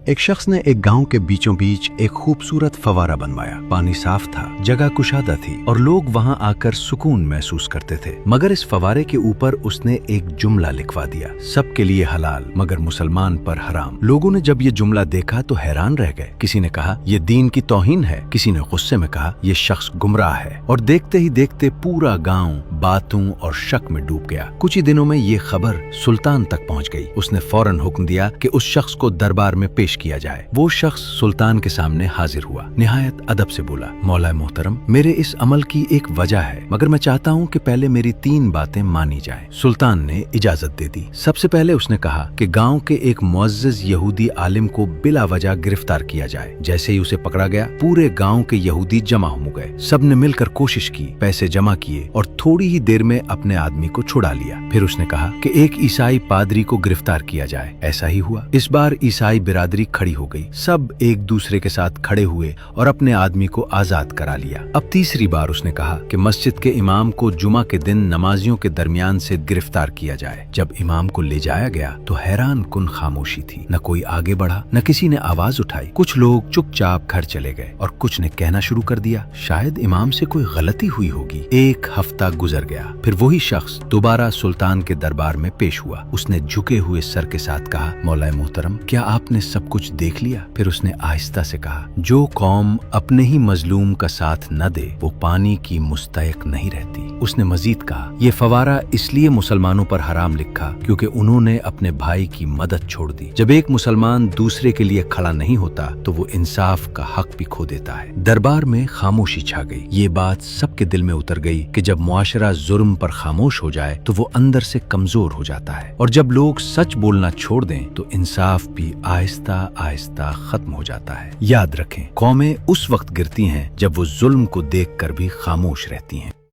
ایک شخص نے ایک گاؤں کے بیچوں بیچ ایک خوبصورت فوارہ بنوایا۔ پانی صاف تھا، جگہ کشادہ تھی اور لوگ وہاں آ کر سکون محسوس کرتے تھے۔ مگر اس فوارے کے اوپر اس نے ایک جملہ لکھوا دیا، سب کے لیے حلال مگر مسلمان پر حرام۔ لوگوں نے جب یہ جملہ دیکھا تو حیران رہ گئے۔ کسی نے کہا یہ دین کی توہین ہے، کسی نے غصے میں کہا یہ شخص گمراہ ہے، اور دیکھتے ہی دیکھتے پورا گاؤں باتوں اور شک میں ڈوب گیا۔ کچھ ہی دنوں میں یہ خبر سلطان تک پہنچ گئی۔ اس نے فوراً حکم دیا کہ اس شخص کو دربار میں پیش کیا جائے۔ وہ شخص سلطان کے سامنے حاضر ہوا، نہایت ادب سے بولا، مولا محترم، میرے اس عمل کی ایک وجہ ہے، مگر میں چاہتا ہوں کہ پہلے میری 3 باتیں مانی جائیں۔ سلطان نے اجازت دے دی۔ سب سے پہلے اس نے کہا کہ گاؤں کے ایک معزز یہودی عالم کو بلا وجہ گرفتار کیا جائے۔ جیسے ہی اسے پکڑا گیا، پورے گاؤں کے یہودی جمع ہو گئے۔ سب نے مل کر کوشش کی، پیسے جمع کیے اور تھوڑی ہی دیر میں اپنے آدمی کو چھڑا لیا۔ پھر اس نے کہا کہ ایک عیسائی پادری کو گرفتار کیا جائے۔ ایسا ہی ہوا۔ اس بار عیسائی برادری کھڑی ہو گئی، سب ایک دوسرے کے ساتھ کھڑے ہوئے اور اپنے آدمی کو آزاد کرا لیا۔ اب تیسری بار اس نے کہا کہ مسجد کے امام کو جمعہ کے دن نمازیوں کے درمیان سے گرفتار کیا جائے۔ جب امام کو لے جایا گیا تو حیران کن خاموشی تھی، نہ کوئی آگے بڑھا، نہ کسی نے آواز اٹھائی۔ کچھ لوگ چپ چاپ گھر چلے گئے اور کچھ نے کہنا شروع کر دیا، شاید امام سے کوئی غلطی ہوئی ہوگی۔ ایک ہفتہ گزر گیا، پھر وہی شخص دوبارہ سلطان کے دربار میں پیش ہوا۔ اس نے جھکے ہوئے سر کے ساتھ کہا، مولا محترم، کیا آپ نے سب کچھ دیکھ لیا؟ پھر اس نے آہستہ سے کہا، جو قوم اپنے ہی مظلوم کا ساتھ نہ دے وہ پانی کی مستحق نہیں رہتی۔ اس نے مزید کہا، یہ فوارہ اس لیے مسلمانوں پر حرام لکھا کیونکہ انہوں نے اپنے بھائی کی مدد چھوڑ دی۔ جب ایک مسلمان دوسرے کے لیے کھڑا نہیں ہوتا تو وہ انصاف کا حق بھی کھو دیتا ہے۔ دربار میں خاموشی چھا گئی۔ یہ بات سب کے دل میں اتر گئی کہ جب معاشرہ ظلم پر خاموش ہو جائے تو وہ اندر سے کمزور ہو جاتا ہے، اور جب لوگ سچ بولنا چھوڑ دیں تو انصاف بھی آہستہ آہستہ ختم ہو جاتا ہے۔ یاد رکھیں، قومیں اس وقت گرتی ہیں جب وہ ظلم کو دیکھ کر بھی خاموش رہتی ہیں۔